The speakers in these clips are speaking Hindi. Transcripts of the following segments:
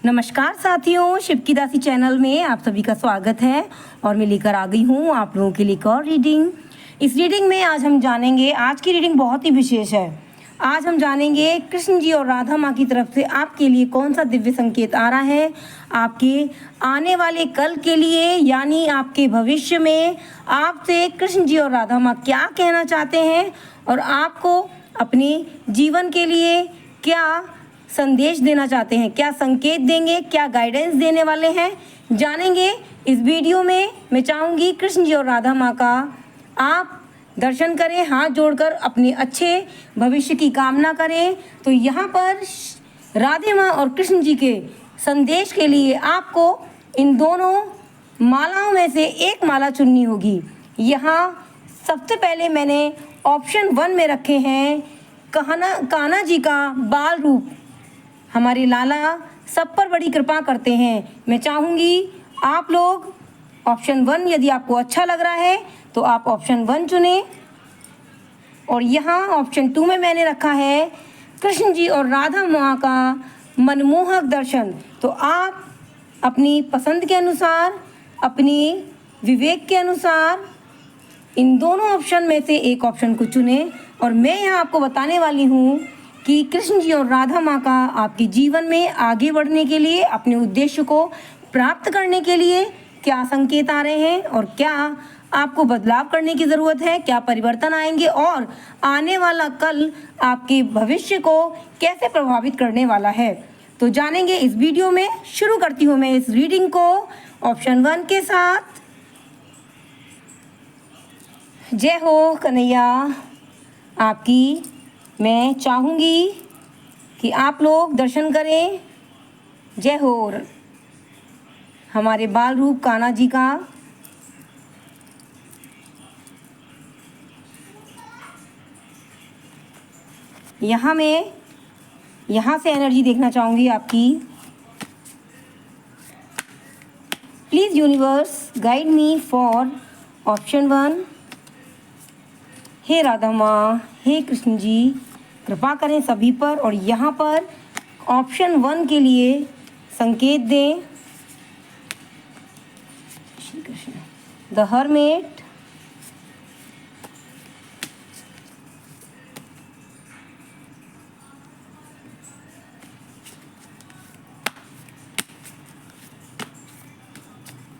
नमस्कार साथियों, शिव की दासी चैनल में आप सभी का स्वागत है। और मैं लेकर आ गई हूँ आप लोगों के लिए एक और रीडिंग। इस रीडिंग में आज हम जानेंगे, आज की रीडिंग बहुत ही विशेष है। आज हम जानेंगे कृष्ण जी और राधा माँ की तरफ से आपके लिए कौन सा दिव्य संकेत आ रहा है आपके आने वाले कल के लिए, यानी आपके भविष्य में आपसे कृष्ण जी और राधा माँ क्या कहना चाहते हैं और आपको अपने जीवन के लिए क्या संदेश देना चाहते हैं, क्या संकेत देंगे, क्या गाइडेंस देने वाले हैं, जानेंगे इस वीडियो में। मैं चाहूँगी कृष्ण जी और राधा माँ का आप दर्शन करें, हाथ जोड़कर अपने अच्छे भविष्य की कामना करें। तो यहाँ पर राधे माँ और कृष्ण जी के संदेश के लिए आपको इन दोनों मालाओं में से एक माला चुननी होगी। यहाँ सबसे पहले मैंने ऑप्शन 1 में रखे हैं कान्हा जी का बाल रूप। हमारे लाला सब पर बड़ी कृपा करते हैं। मैं चाहूँगी आप लोग ऑप्शन 1, यदि आपको अच्छा लग रहा है तो आप ऑप्शन 1 चुनें। और यहाँ ऑप्शन 2 में मैंने रखा है कृष्ण जी और राधा माँ का मनमोहक दर्शन। तो आप अपनी पसंद के अनुसार, अपनी विवेक के अनुसार इन दोनों ऑप्शन में से एक ऑप्शन को चुनें। और मैं यहाँ आपको बताने वाली हूँ कि कृष्ण जी और राधा माँ का आपके जीवन में आगे बढ़ने के लिए, अपने उद्देश्य को प्राप्त करने के लिए क्या संकेत आ रहे हैं और क्या आपको बदलाव करने की ज़रूरत है, क्या परिवर्तन आएंगे और आने वाला कल आपके भविष्य को कैसे प्रभावित करने वाला है। तो जानेंगे इस वीडियो में। शुरू करती हूँ मैं इस रीडिंग को ऑप्शन 1 के साथ। जय हो कन्हैया आपकी। मैं चाहूँगी कि आप लोग दर्शन करें। जय हो हमारे बाल रूप कान्हा जी का। यहाँ से एनर्जी देखना चाहूँगी आपकी। Please universe guide me for option 1। हे राधा माँ, हे कृष्ण जी, कृपा करें सभी पर और यहाँ पर ऑप्शन 1 के लिए संकेत दें। श्री कृष्ण। द हर्मिट,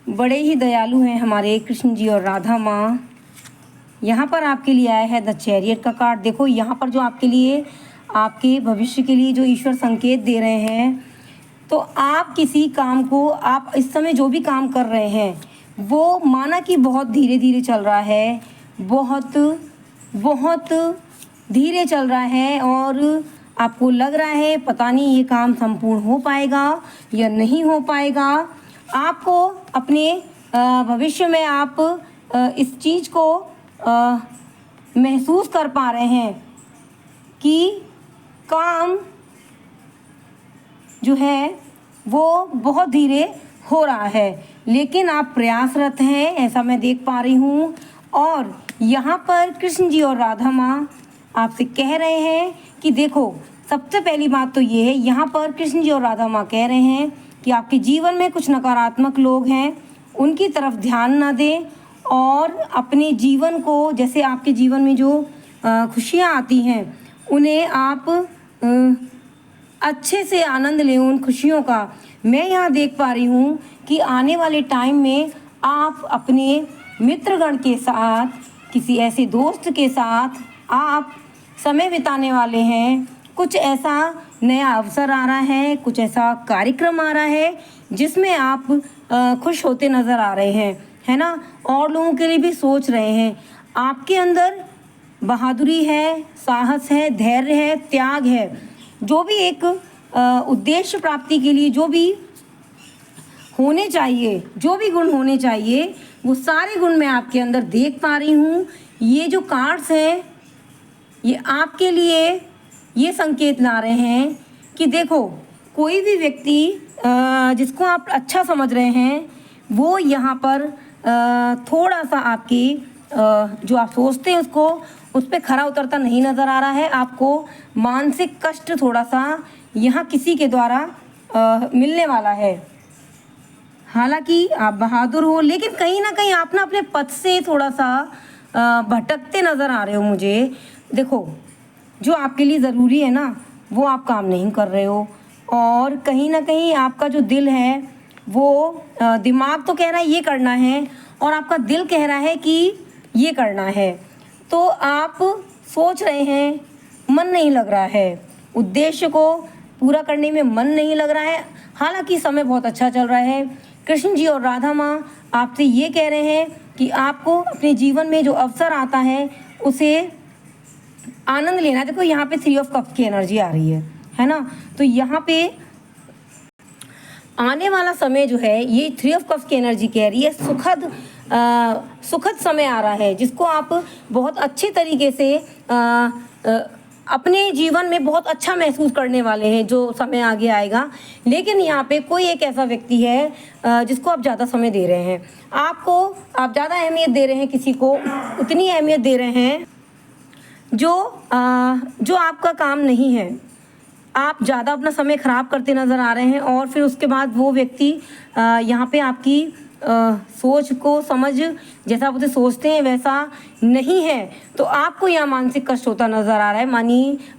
बड़े ही दयालु हैं हमारे कृष्ण जी और राधा माँ। यहाँ पर आपके लिए आया है द चैरियट का कार्ड। देखो यहाँ पर जो आपके लिए, आपके भविष्य के लिए जो ईश्वर संकेत दे रहे हैं, तो आप किसी काम को, आप इस समय जो भी काम कर रहे हैं वो माना कि बहुत धीरे धीरे चल रहा है, बहुत बहुत धीरे चल रहा है और आपको लग रहा है पता नहीं ये काम संपूर्ण हो पाएगा या नहीं हो पाएगा। आपको अपने भविष्य में आप इस चीज़ को महसूस कर पा रहे हैं कि काम जो है वो बहुत धीरे हो रहा है, लेकिन आप प्रयासरत हैं, ऐसा मैं देख पा रही हूँ। और यहाँ पर कृष्ण जी और राधा माँ आपसे कह रहे हैं कि देखो, सबसे पहली बात तो ये है, यहाँ पर कृष्ण जी और राधा माँ कह रहे हैं कि आपके जीवन में कुछ नकारात्मक लोग हैं, उनकी तरफ ध्यान ना दें और अपने जीवन को, जैसे आपके जीवन में जो खुशियाँ आती हैं उन्हें आप अच्छे से आनंद लें उन खुशियों का। मैं यहाँ देख पा रही हूँ कि आने वाले टाइम में आप अपने मित्रगण के साथ, किसी ऐसे दोस्त के साथ आप समय बिताने वाले हैं। कुछ ऐसा नया अवसर आ रहा है, कुछ ऐसा कार्यक्रम आ रहा है जिसमें आप खुश होते नज़र आ रहे हैं, है ना। और लोगों के लिए भी सोच रहे हैं। आपके अंदर बहादुरी है, साहस है, धैर्य है, त्याग है। जो भी एक उद्देश्य प्राप्ति के लिए जो भी होने चाहिए, जो भी गुण होने चाहिए, वो सारे गुण मैं आपके अंदर देख पा रही हूँ। ये जो कार्ड्स हैं ये आपके लिए ये संकेत ला रहे हैं कि देखो, कोई भी व्यक्ति जिसको आप अच्छा समझ रहे हैं वो यहाँ पर थोड़ा सा आपकी जो आप सोचते हैं उसको, उस पर खरा उतरता नहीं नज़र आ रहा है। आपको मानसिक कष्ट थोड़ा सा यहाँ किसी के द्वारा मिलने वाला है। हालांकि आप बहादुर हो, लेकिन कहीं ना कहीं आप ना अपने पथ से थोड़ा सा भटकते नज़र आ रहे हो मुझे। देखो, जो आपके लिए ज़रूरी है ना वो आप काम नहीं कर रहे हो, और कहीं ना कहीं आपका जो दिल है वो दिमाग तो कह रहा है ये करना है और आपका दिल कह रहा है कि ये करना है। तो आप सोच रहे हैं, मन नहीं लग रहा है, उद्देश्य को पूरा करने में मन नहीं लग रहा है। हालांकि समय बहुत अच्छा चल रहा है। कृष्ण जी और राधा माँ आपसे ये कह रहे हैं कि आपको अपने जीवन में जो अवसर आता है उसे आनंद लेना है। देखो यहाँ पे 3 ऑफ कप्स की एनर्जी आ रही है ना। तो यहाँ पे आने वाला समय जो है ये 3 ऑफ कप्स की एनर्जी कह रही है सुखद समय आ रहा है, जिसको आप बहुत अच्छे तरीके से अपने जीवन में बहुत अच्छा महसूस करने वाले हैं जो समय आगे आएगा। लेकिन यहाँ पे कोई एक ऐसा व्यक्ति है जिसको आप ज़्यादा समय दे रहे हैं, आप ज़्यादा अहमियत दे रहे हैं, किसी को उतनी अहमियत दे रहे हैं जो आपका काम नहीं है। आप ज़्यादा अपना समय ख़राब करते नज़र आ रहे हैं, और फिर उसके बाद वो व्यक्ति यहाँ पे आपकी सोच को जैसा आप उसे सोचते हैं वैसा नहीं है, तो आपको यहाँ मानसिक कष्ट होता नज़र आ रहा है।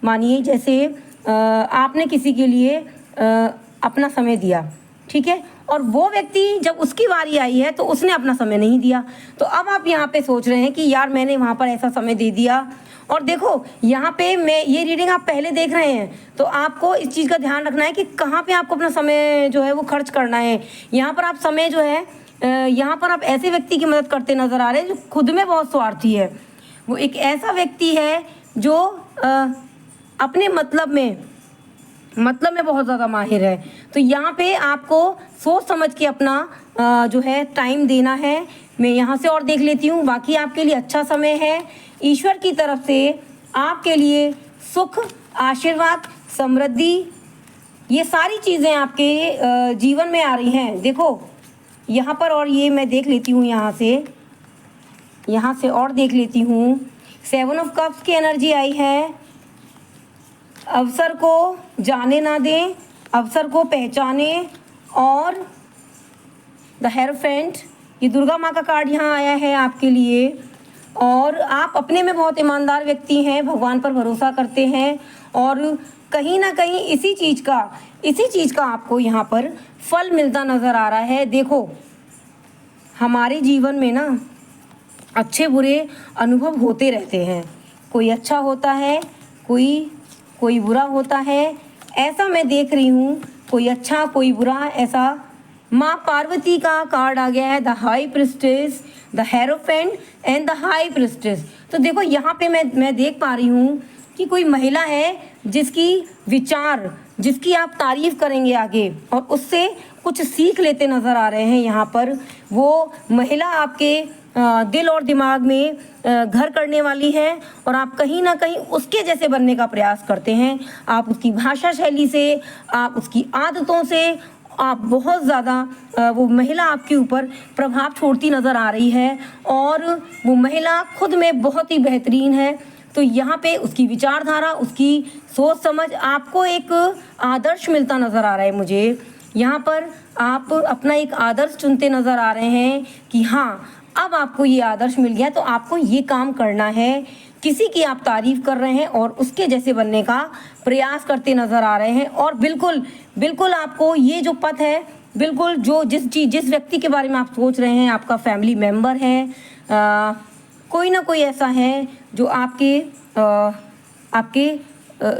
मानिए जैसे आपने किसी के लिए अपना समय दिया, ठीक है, और वो व्यक्ति जब उसकी बारी आई है तो उसने अपना समय नहीं दिया। तो अब आप यहाँ पे सोच रहे हैं कि यार मैंने वहाँ पर ऐसा समय दे दिया। और देखो यहाँ पे मैं ये रीडिंग आप पहले देख रहे हैं, तो आपको इस चीज़ का ध्यान रखना है कि कहाँ पे आपको अपना समय जो है वो खर्च करना है। यहाँ पर आप समय जो है यहाँ पर आप ऐसे व्यक्ति की मदद करते नज़र आ रहे हैं जो खुद में बहुत स्वार्थी है। वो एक ऐसा व्यक्ति है जो अपने मतलब में बहुत ज़्यादा माहिर है। तो यहाँ पे आपको सोच समझ के अपना जो है टाइम देना है। मैं यहाँ से और देख लेती हूँ, बाकी आपके लिए अच्छा समय है। ईश्वर की तरफ से आपके लिए सुख, आशीर्वाद, समृद्धि, ये सारी चीज़ें आपके जीवन में आ रही हैं। देखो यहाँ पर, और ये मैं देख लेती हूँ यहाँ से और देख लेती हूँ। 7 ऑफ कप्स की एनर्जी आई है। अवसर को जाने ना दें, अवसर को पहचाने, और द हेरोफेंट, ये दुर्गा माँ का कार्ड यहाँ आया है आपके लिए। और आप अपने में बहुत ईमानदार व्यक्ति हैं, भगवान पर भरोसा करते हैं, और कहीं ना कहीं इसी चीज़ का आपको यहाँ पर फल मिलता नज़र आ रहा है। देखो हमारे जीवन में ना अच्छे बुरे अनुभव होते रहते हैं, कोई अच्छा होता है, कोई बुरा होता है, ऐसा मैं देख रही हूँ, कोई अच्छा कोई बुरा ऐसा। माँ पार्वती का कार्ड आ गया है, the high priestess, the hierophant and the high priestess. तो देखो यहाँ पे मैं देख पा रही हूँ कि कोई महिला है जिसकी आप तारीफ़ करेंगे आगे, और उससे कुछ सीख लेते नज़र आ रहे हैं। यहाँ पर वो महिला आपके दिल और दिमाग में घर करने वाली है, और आप कहीं ना कहीं उसके जैसे बनने का प्रयास करते हैं। आप उसकी भाषा शैली से, आप उसकी आदतों से, आप बहुत ज़्यादा वो महिला आपके ऊपर प्रभाव छोड़ती नज़र आ रही है, और वो महिला खुद में बहुत ही बेहतरीन है। तो यहाँ पे उसकी विचारधारा, उसकी सोच समझ, आपको एक आदर्श मिलता नज़र आ रहा है मुझे। यहाँ पर आप अपना एक आदर्श चुनते नज़र आ रहे हैं कि हाँ, अब आपको ये आदर्श मिल गया तो आपको ये काम करना है। किसी की आप तारीफ़ कर रहे हैं और उसके जैसे बनने का प्रयास करते नज़र आ रहे हैं। और बिल्कुल आपको ये जो पथ है, बिल्कुल जिस व्यक्ति के बारे में आप सोच रहे हैं, आपका फैमिली मेम्बर है, कोई ना कोई ऐसा है जो आपके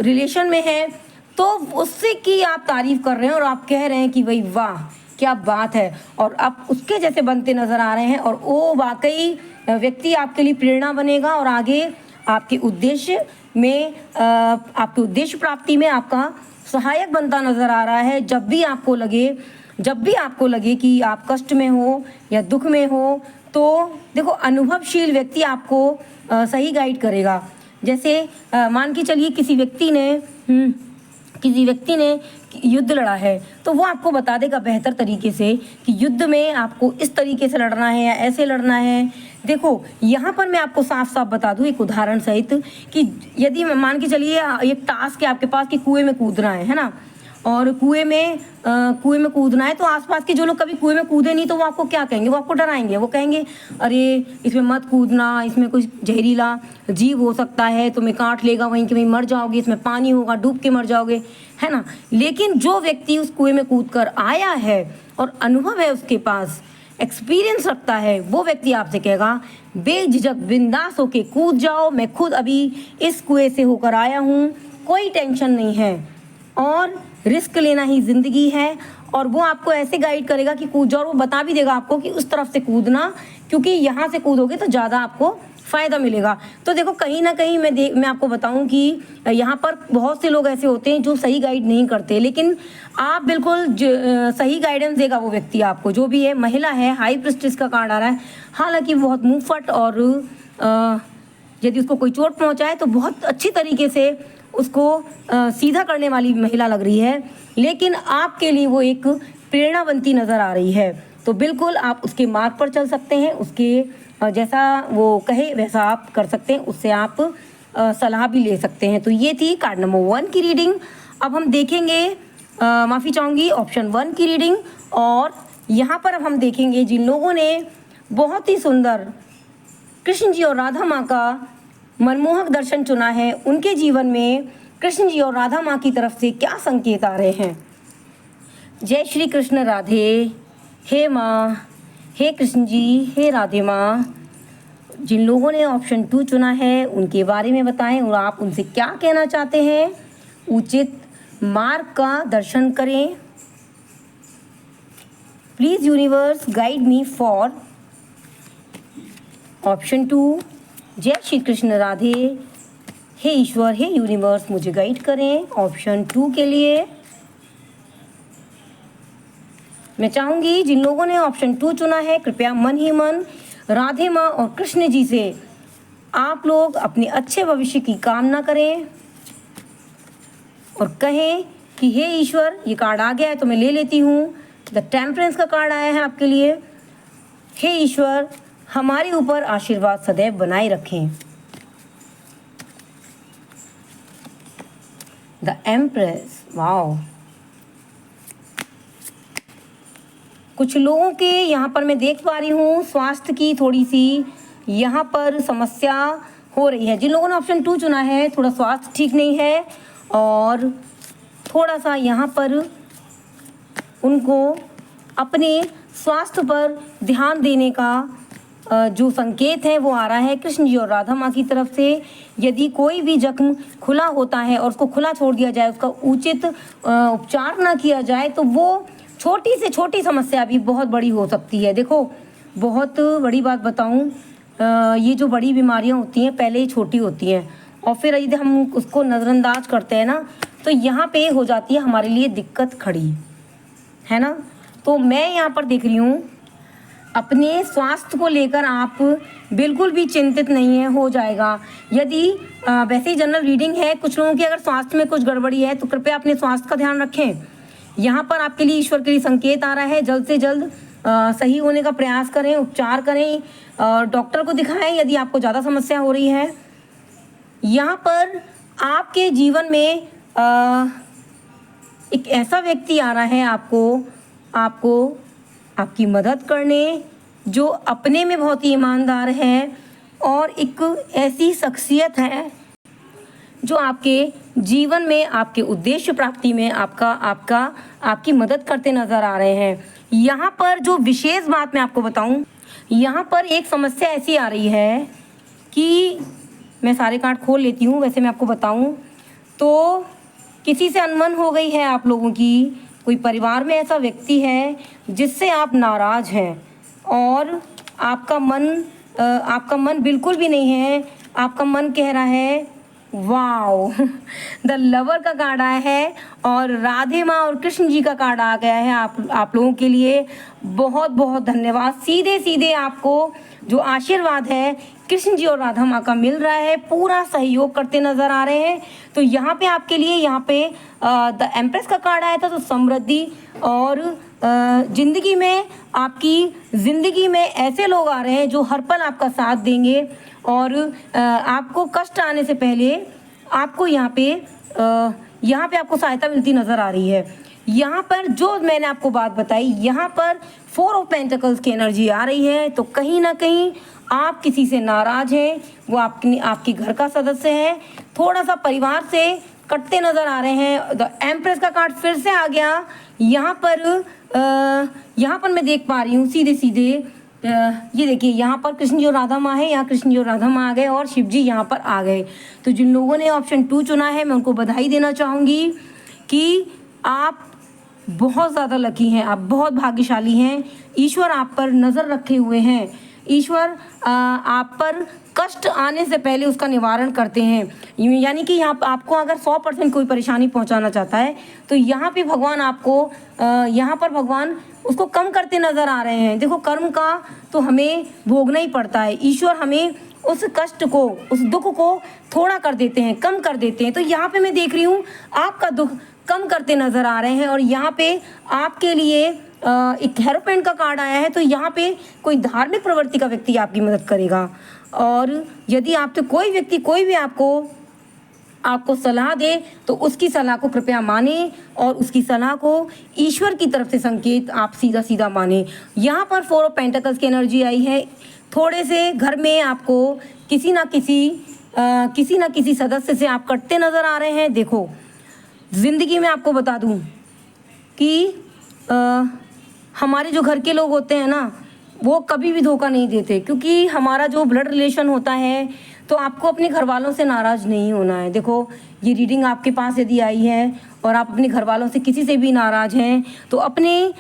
रिलेशन में है, तो उससे की आप तारीफ़ कर रहे हैं और आप कह रहे हैं कि भाई वाह क्या बात है, और आप उसके जैसे बनते नज़र आ रहे हैं। और वो वाकई व्यक्ति आपके लिए प्रेरणा बनेगा, और आगे आपके उद्देश्य प्राप्ति में आपका सहायक बनता नज़र आ रहा है। जब भी आपको लगे कि आप कष्ट में हो या दुख में हो, तो देखो अनुभवशील व्यक्ति आपको सही गाइड करेगा। जैसे मान के चलिए किसी व्यक्ति ने युद्ध लड़ा है, तो वो आपको बता देगा बेहतर तरीके से कि युद्ध में आपको इस तरीके से लड़ना है या ऐसे लड़ना है। देखो यहाँ पर मैं आपको साफ साफ बता दूँ एक उदाहरण सहित कि यदि मान के चलिए एक टास्क है आपके पास कि कुएं में कूदना है ना, और कुएं में कूदना है, तो आसपास के जो लोग कभी कुएं में कूदे नहीं तो वो आपको क्या कहेंगे, वो आपको डराएंगे। वो कहेंगे अरे इसमें मत कूदना, इसमें कुछ जहरीला जीव हो सकता है, तुम्हें काट लेगा, वहीं के वहीं मर जाओगे, इसमें पानी होगा, डूब के मर जाओगे, है ना। लेकिन जो व्यक्ति उस कुएं में कूद कर आया है और अनुभव है उसके पास, एक्सपीरियंस रखता है, वो व्यक्ति आपसे कहेगा बेझिझक बिंदास होके कूद जाओ, मैं खुद अभी इस कुएं से होकर आया हूँ, कोई टेंशन नहीं है, और रिस्क लेना ही ज़िंदगी है। और वो आपको ऐसे गाइड करेगा कि कूद जाओ, और वो बता भी देगा आपको कि उस तरफ से कूदना, क्योंकि यहाँ से कूदोगे तो ज़्यादा आपको फ़ायदा मिलेगा। तो देखो कहीं ना कहीं मैं आपको बताऊं कि यहाँ पर बहुत से लोग ऐसे होते हैं जो सही गाइड नहीं करते, लेकिन आप बिल्कुल सही गाइडेंस देगा वो व्यक्ति आपको, जो भी है। महिला है, हाई प्रिस्टेस का कार्ड आ रहा है, हालांकि बहुत मुंहफट, और यदि उसको कोई चोट पहुँचाए तो बहुत अच्छी तरीके से उसको सीधा करने वाली महिला लग रही है, लेकिन आपके लिए वो एक प्रेरणा बनती नज़र आ रही है। तो बिल्कुल आप उसके मार्ग पर चल सकते हैं, उसके जैसा वो कहे वैसा आप कर सकते हैं, उससे आप सलाह भी ले सकते हैं। तो ये थी कार्ड नंबर 1 की रीडिंग। अब हम देखेंगे, माफ़ी चाहूँगी, ऑप्शन 1 की रीडिंग। और यहाँ पर अब हम देखेंगे जिन लोगों ने बहुत ही सुंदर कृष्ण जी और राधा माँ का मनमोहक दर्शन चुना है, उनके जीवन में कृष्ण जी और राधा माँ की तरफ से क्या संकेत आ रहे हैं। जय श्री कृष्ण राधे। हे माँ, हे कृष्ण जी, हे राधे माँ। जिन लोगों ने ऑप्शन 2 चुना है उनके बारे में बताएं और आप उनसे क्या कहना चाहते हैं। उचित मार्ग का दर्शन करें। Please universe guide me for option 2। जय श्री कृष्ण राधे। हे ईश्वर, हे यूनिवर्स, मुझे गाइड करें ऑप्शन 2 के लिए। मैं चाहूँगी जिन लोगों ने ऑप्शन 2 चुना है, कृपया मन ही मन राधे माँ और कृष्ण जी से आप लोग अपने अच्छे भविष्य की कामना करें और कहें कि हे ईश्वर, ये कार्ड आ गया है तो मैं ले लेती हूँ। द टेम्परेंस का कार्ड आया है आपके लिए। हे ईश्वर, हमारे ऊपर आशीर्वाद सदैव बनाए रखें। The empress, wow. कुछ लोगों के यहाँ पर मैं देख पा रही हूँ स्वास्थ्य की थोड़ी सी यहाँ पर समस्या हो रही है। जिन लोगों ने ऑप्शन 2 चुना है, थोड़ा स्वास्थ्य ठीक नहीं है और थोड़ा सा यहाँ पर उनको अपने स्वास्थ्य पर ध्यान देने का जो संकेत है वो आ रहा है कृष्ण जी और राधा माँ की तरफ से। यदि कोई भी जख्म खुला होता है और उसको खुला छोड़ दिया जाए, उसका उचित उपचार ना किया जाए, तो वो छोटी से छोटी समस्या भी बहुत बड़ी हो सकती है। देखो, बहुत बड़ी बात बताऊं, ये जो बड़ी बीमारियां होती हैं पहले ही छोटी होती हैं, और फिर यदि हम उसको नज़रअंदाज करते हैं ना, तो यहाँ पे हो जाती है हमारे लिए दिक्कत खड़ी, है ना। तो मैं यहाँ पर देख रही हूँ अपने स्वास्थ्य को लेकर आप बिल्कुल भी चिंतित नहीं है, हो जाएगा। यदि वैसे ही जनरल रीडिंग है, कुछ लोगों की अगर स्वास्थ्य में कुछ गड़बड़ी है तो कृपया अपने स्वास्थ्य का ध्यान रखें। यहाँ पर आपके लिए ईश्वर के लिए संकेत आ रहा है, जल्द से जल्द सही होने का प्रयास करें, उपचार करें, डॉक्टर को दिखाएं यदि आपको ज़्यादा समस्या हो रही है। यहाँ पर आपके जीवन में एक ऐसा व्यक्ति आ रहा है आपको आपकी मदद करने, जो अपने में बहुत ही ईमानदार है, और एक ऐसी शख्सियत है जो आपके जीवन में आपके उद्देश्य प्राप्ति में आपकी मदद करते नज़र आ रहे हैं। यहाँ पर जो विशेष बात मैं आपको बताऊँ, यहाँ पर एक समस्या ऐसी आ रही है कि मैं सारे कार्ड खोल लेती हूँ। वैसे मैं आपको बताऊँ तो किसी से अनबन हो गई है आप लोगों की, कोई परिवार में ऐसा व्यक्ति है जिससे आप नाराज़ हैं और आपका मन बिल्कुल भी नहीं है। आपका मन कह रहा है वाओ, द लवर का कार्ड आया है और राधे माँ और कृष्ण जी का कार्ड आ गया है आप लोगों के लिए। बहुत बहुत धन्यवाद। सीधे सीधे आपको जो आशीर्वाद है कृष्ण जी और राधा माँ का मिल रहा है, पूरा सहयोग करते नज़र आ रहे हैं। तो यहाँ पे आपके लिए यहाँ पे द एम्प्रेस का कार्ड आया था, तो समृद्धि और ज़िंदगी में ऐसे लोग आ रहे हैं जो हर पल आपका साथ देंगे और आपको कष्ट आने से पहले आपको यहाँ पे यहाँ पे आपको सहायता मिलती नज़र आ रही है। यहाँ पर जो मैंने आपको बात बताई, यहाँ पर 4 ऑफ पेंटिकल्स की एनर्जी आ रही है, तो कहीं ना कहीं आप किसी से नाराज़ हैं, वो आपके घर का सदस्य है, थोड़ा सा परिवार से कटते नज़र आ रहे हैं। द एम्प्रेस का कार्ड फिर से आ गया। यहाँ पर मैं देख पा रही हूँ सीधे सीधे, ये देखिए यहाँ पर कृष्ण जी और राधा माँ है, यहाँ कृष्ण जी और राधा माँ आ गए और शिव जी यहाँ पर आ गए। तो जिन लोगों ने ऑप्शन 2 चुना है, मैं उनको बधाई देना चाहूँगी कि आप बहुत ज़्यादा लकी हैं, आप बहुत भाग्यशाली हैं। ईश्वर आप पर नज़र रखे हुए हैं। ईश्वर आप पर कष्ट आने से पहले उसका निवारण करते हैं। यानी कि यहाँ आपको अगर 100% कोई परेशानी पहुँचाना चाहता है, तो यहाँ पे भगवान आपको यहाँ पर भगवान उसको कम करते नज़र आ रहे हैं। देखो, कर्म का तो हमें भोगना ही पड़ता है। ईश्वर हमें उस कष्ट को, उस दुख को थोड़ा कर देते हैं, कम कर देते हैं। तो यहाँ पे मैं देख रही हूँ आपका दुख कम करते नज़र आ रहे हैं। और यहाँ पे आपके लिए एक हेरोपेंट का कार्ड आया है, तो यहाँ पे कोई धार्मिक प्रवृत्ति का व्यक्ति आपकी मदद करेगा। और यदि आपसे कोई व्यक्ति कोई भी आपको सलाह दे, तो उसकी सलाह को कृपया माने और उसकी सलाह को ईश्वर की तरफ से संकेत आप सीधा सीधा माने। यहाँ पर 4 ऑफ पेंटिकल्स की एनर्जी आई है। थोड़े से घर में आपको किसी ना किसी सदस्य से आप कटते नज़र आ रहे हैं। देखो, ज़िंदगी में आपको बता दूं कि हमारे जो घर के लोग होते हैं ना, वो कभी भी धोखा नहीं देते, क्योंकि हमारा जो ब्लड रिलेशन होता है, तो आपको अपने घर वालों से नाराज़ नहीं होना है। देखो, ये रीडिंग आपके पास यदि आई है और आप अपने घर वालों से किसी से भी नाराज़ हैं, तो अपने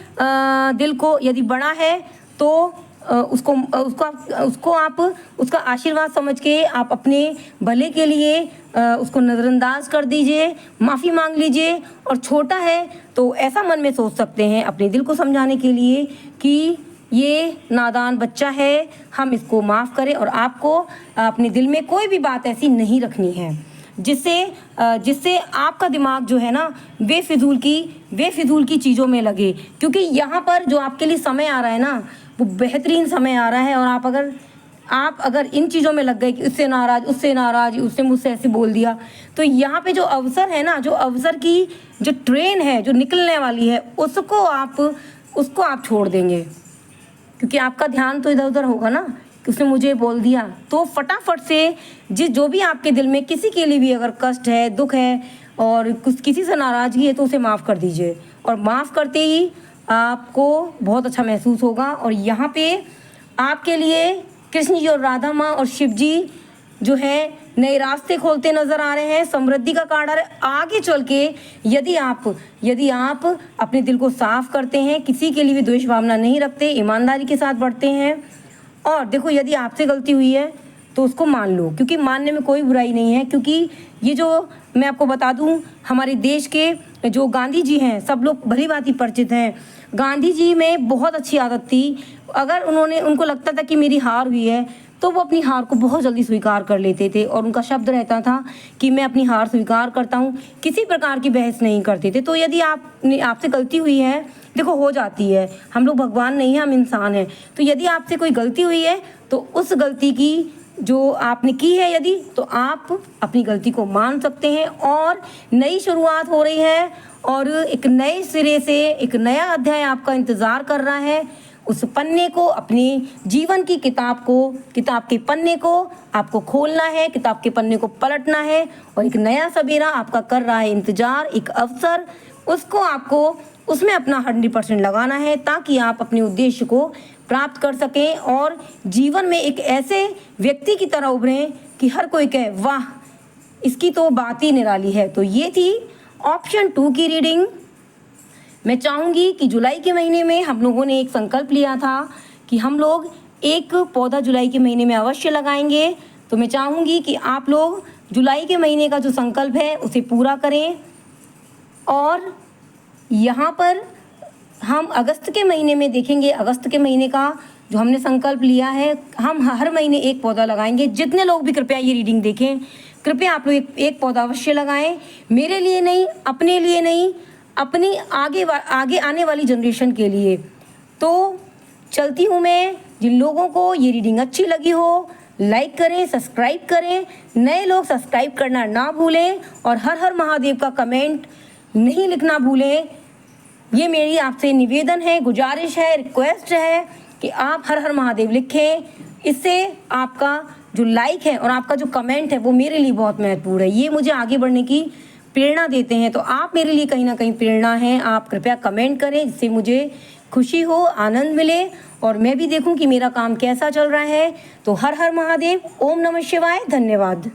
दिल को यदि बड़ा है तो उसको आप उसका आशीर्वाद समझ के आप अपने भले के लिए उसको नज़रअंदाज कर दीजिए, माफ़ी मांग लीजिए। और छोटा है तो ऐसा मन में सोच सकते हैं अपने दिल को समझाने के लिए कि ये नादान बच्चा है, हम इसको माफ़ करें। और आपको अपने दिल में कोई भी बात ऐसी नहीं रखनी है जिससे आपका दिमाग जो है ना बेफिजूल की चीज़ों में लगे। क्योंकि यहाँ पर जो आपके लिए समय आ रहा है ना, वो बेहतरीन समय आ रहा है। और आप अगर इन चीज़ों में लग गए कि उससे नाराज़, उसने मुझसे ऐसे बोल दिया, तो यहाँ पे जो अवसर है ना, जो अवसर की जो ट्रेन है जो निकलने वाली है, उसको आप छोड़ देंगे। क्योंकि आपका ध्यान तो इधर उधर होगा ना कि उसने मुझे बोल दिया। तो फटाफट से जो भी आपके दिल में किसी के लिए भी अगर कष्ट है, दुख है और किसी से नाराज़गी है, तो उसे माफ़ कर दीजिए। और माफ़ करते ही आपको बहुत अच्छा महसूस होगा। और यहाँ पे आपके लिए कृष्ण जी और राधा माँ और शिव जी जो है नए रास्ते खोलते नज़र आ रहे हैं। समृद्धि का कार्ड आ रहा है। आगे चल के यदि आप अपने दिल को साफ करते हैं, किसी के लिए भी द्वेष भावना नहीं रखते, ईमानदारी के साथ बढ़ते हैं, और देखो, यदि आपसे गलती हुई है तो उसको मान लो, क्योंकि मानने में कोई बुराई नहीं है। क्योंकि ये जो मैं आपको बता दूं, हमारे देश के जो गांधी जी हैं, सब लोग भली भांति परिचित हैं। गांधी जी में बहुत अच्छी आदत थी, अगर उनको लगता था कि मेरी हार हुई है, तो वो अपनी हार को बहुत जल्दी स्वीकार कर लेते थे। और उनका शब्द रहता था कि मैं अपनी हार स्वीकार करता हूँ, किसी प्रकार की बहस नहीं करते थे। तो यदि आपसे गलती हुई है, देखो हो जाती है, हम लोग भगवान नहीं हैं, हम इंसान हैं। तो यदि आपसे कोई गलती हुई है, तो उस गलती की जो आपने की है यदि, तो आप अपनी गलती को मान सकते हैं। और नई शुरुआत हो रही है और एक नए सिरे से एक नया अध्याय आपका इंतज़ार कर रहा है। उस पन्ने को, अपने जीवन की किताब के पन्ने को आपको खोलना है, किताब के पन्ने को पलटना है, और एक नया सवेरा आपका कर रहा है इंतज़ार, एक अवसर, उसको आपको उसमें अपना 100% लगाना है, ताकि आप अपने उद्देश्य को प्राप्त कर सकें और जीवन में एक ऐसे व्यक्ति की तरह उभरें कि हर कोई कहे, वाह, इसकी तो बात ही निराली है। तो ये थी ऑप्शन 2 की रीडिंग। मैं चाहूँगी कि जुलाई के महीने में हम लोगों ने एक संकल्प लिया था कि हम लोग एक पौधा जुलाई के महीने में अवश्य लगाएंगे। तो मैं चाहूँगी कि आप लोग जुलाई के महीने का जो संकल्प है उसे पूरा करें। और यहाँ पर हम अगस्त के महीने में देखेंगे, अगस्त के महीने का जो हमने संकल्प लिया है, हम हर महीने एक पौधा लगाएंगे। जितने लोग भी कृपया ये रीडिंग देखें, कृपया आप लोग एक पौधा अवश्य लगाएं। मेरे लिए नहीं, अपने लिए नहीं, अपनी आगे आने वाली जनरेशन के लिए। तो चलती हूँ मैं। जिन लोगों को ये रीडिंग अच्छी लगी हो, लाइक करें, सब्सक्राइब करें, नए लोग सब्सक्राइब करना ना भूलें और हर हर महादेव का कमेंट नहीं लिखना भूलें। ये मेरी आपसे निवेदन है, गुजारिश है, रिक्वेस्ट है कि आप हर हर महादेव लिखें। इससे आपका जो लाइक है और आपका जो कमेंट है वो मेरे लिए बहुत महत्वपूर्ण है। ये मुझे आगे बढ़ने की प्रेरणा देते हैं, तो आप मेरे लिए कहीं ना कहीं प्रेरणा हैं। आप कृपया कमेंट करें जिससे मुझे खुशी हो, आनंद मिले और मैं भी देखूं कि मेरा काम कैसा चल रहा है। तो हर हर महादेव, ओम नमः शिवाय, धन्यवाद।